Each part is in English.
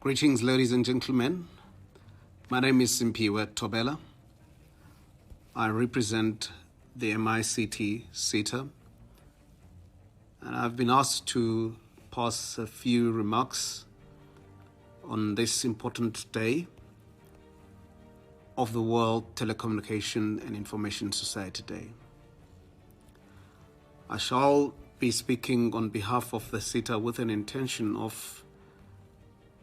Greetings, ladies and gentlemen. My name is Simpiwe Tobela. I represent the ICT SETA, and I've been asked to pass a few remarks on this important day of the World Telecommunication and Information Society Day. I shall be speaking on behalf of the SETA with an intention of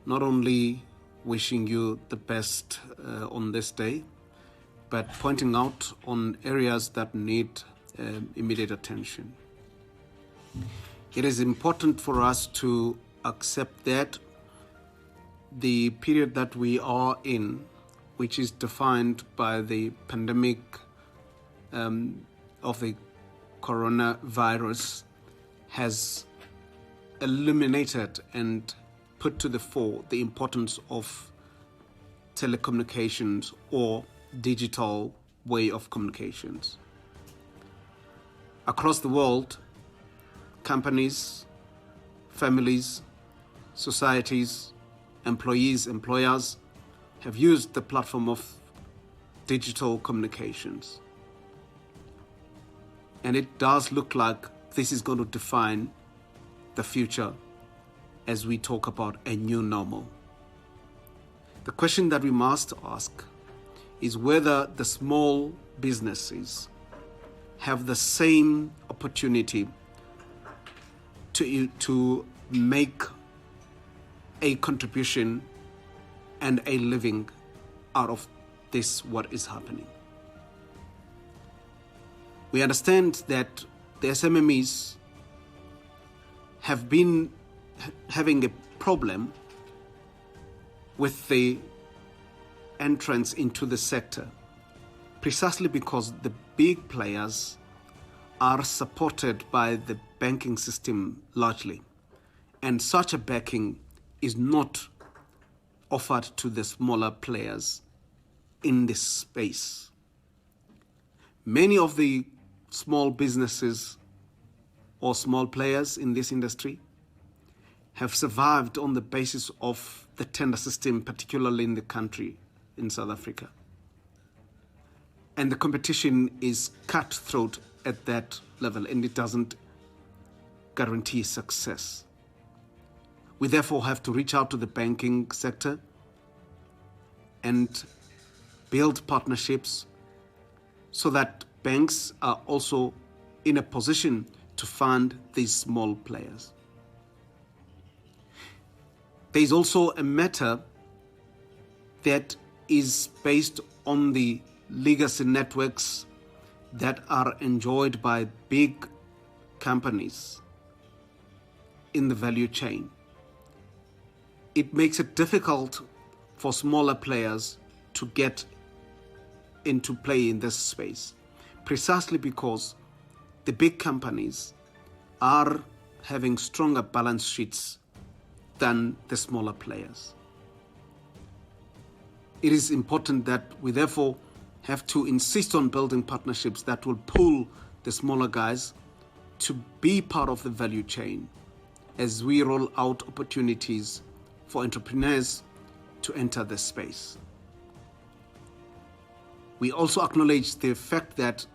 not only wishing you the best on this day, but pointing out on areas that need immediate attention. It is important for us to accept that the period that we are in, which is defined by the pandemic of the coronavirus, has illuminated and put to the fore the importance of telecommunications or digital way of communications. Across the world, companies, families, societies, employees, employers have used the platform of digital communications. And it does look like this is going to define the future as we talk about a new normal. The question that we must ask is whether the small businesses have the same opportunity to make a contribution and a living out of this, what is happening. We understand that the SMMEs have been having a problem with the entrance into the sector, precisely because the big players are supported by the banking system largely, and such a backing is not offered to the smaller players in this space. Many of the small businesses or small players in this industry have survived on the basis of the tender system, particularly in the country, in South Africa. And the competition is cutthroat at that level, and it doesn't guarantee success. We therefore have to reach out to the banking sector and build partnerships so that banks are also in a position to fund these small players. There is also a matter that is based on the legacy networks that are enjoyed by big companies in the value chain. It makes it difficult for smaller players to get into play in this space, precisely because the big companies are having stronger balance sheets than the smaller players. It is important that we therefore have to insist on building partnerships that will pull the smaller guys to be part of the value chain as we roll out opportunities for entrepreneurs to enter this space. We also acknowledge the fact that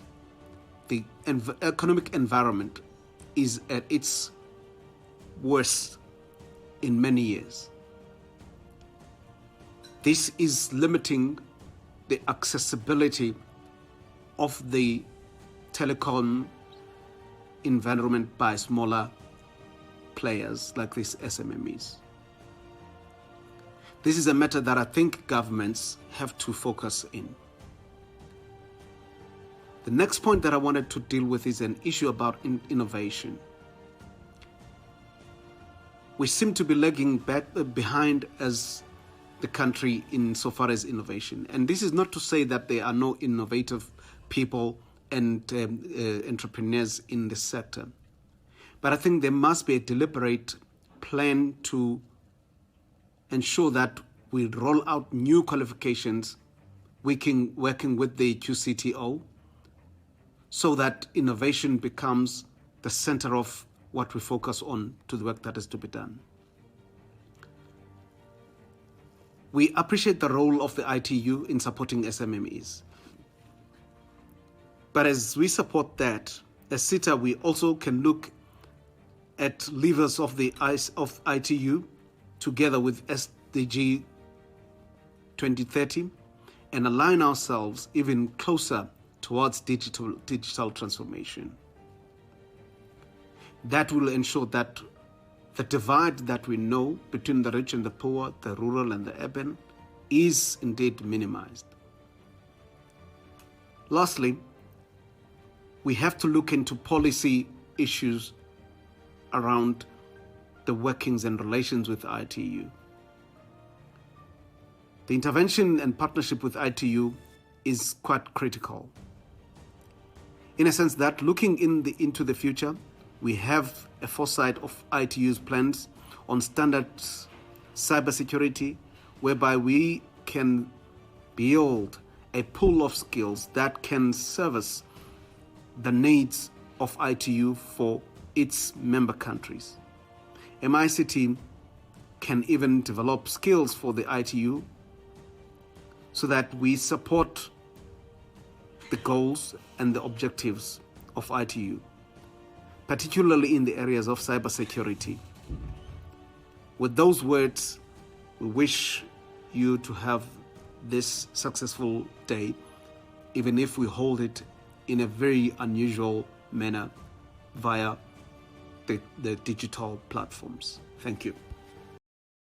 the economic environment is at its worst in many years. This is limiting the accessibility of the telecom environment by smaller players like these SMMEs. This is a matter that I think governments have to focus in. The next point that I wanted to deal with is an issue about innovation. We seem to be lagging behind as the country insofar as innovation. And this is not to say that there are no innovative people and entrepreneurs in this sector. But I think there must be a deliberate plan to ensure that we roll out new qualifications, working with the QCTO, so that innovation becomes the center of what we focus on to the work that is to be done. We appreciate the role of the ITU in supporting SMMEs. But as we support that, as SETA, we also can look at levers of the ITU together with SDG 2030 and align ourselves even closer towards digital transformation. That will ensure that the divide that we know between the rich and the poor, the rural and the urban, is indeed minimized. Lastly, we have to look into policy issues around the workings and relations with ITU. The intervention and partnership with ITU is quite critical, in a sense that looking into the future, we have a foresight of ITU's plans on standards cybersecurity, whereby we can build a pool of skills that can service the needs of ITU for its member countries. MICT can even develop skills for the ITU so that we support the goals and the objectives of ITU, particularly in the areas of cybersecurity. With those words, we wish you to have this successful day, even if we hold it in a very unusual manner via the digital platforms. Thank you.